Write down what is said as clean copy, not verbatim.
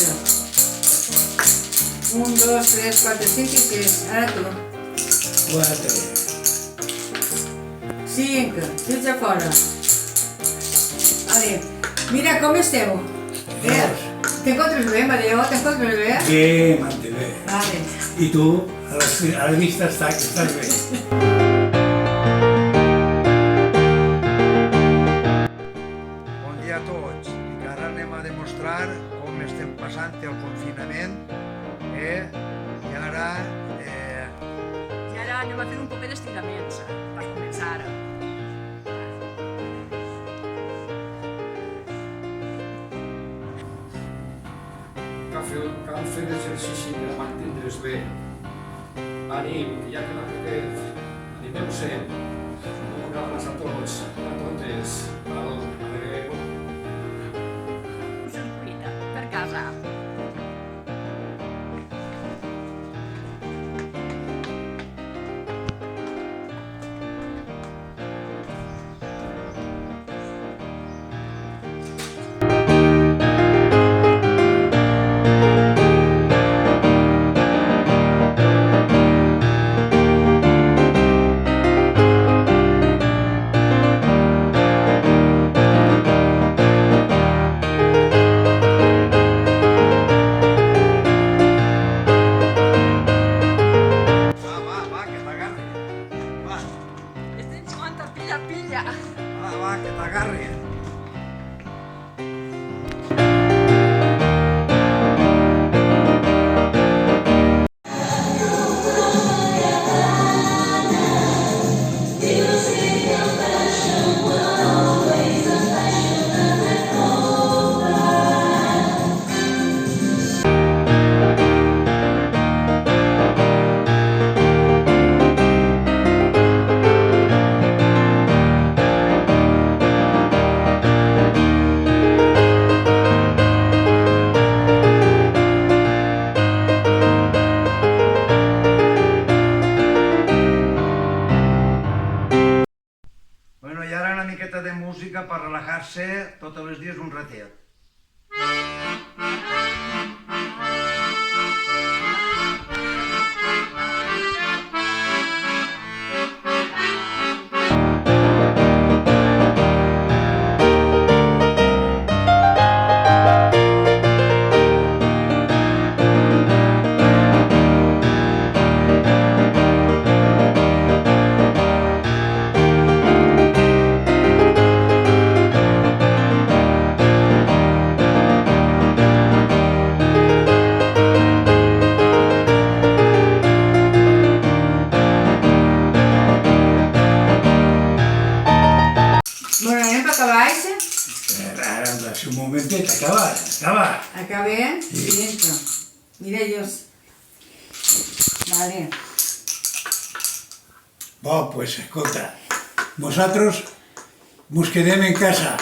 4. 1, 2, 3, 4, 5 i 6. Ara tu. 4. 5. Fins a fora. Vale. Mira, com esteu? ¿T'encontres bé, Mario? ¿T'encontres bé? Bé, manté bé. Vale. I tu, a la vista està, que estàs bé. Bon dia a tots. I ara anem a demostrar com estem passant el confinament. I ara... I ara anem a fer un poquet d'estiraments per començar. Cal fer l'exercici per mantindre's bé. Ànim, ja que animeu-se. Un abraç a tots, a totes. Adéu. Us en cuina, per casa. Va, que t'agarri. Va, Estem jugant a pilla-pilla. va, que t'agarri. Bueno, i ara una miqueta de música per relajar-se tots els dies un ratet. Bueno, anem per acabar, això? Ara, va ser un momentet, acaba. Acabem Sí. y dentro. Mira ellos. Vale. Bo, pues, escolta, nosaltres mos quedem en casa.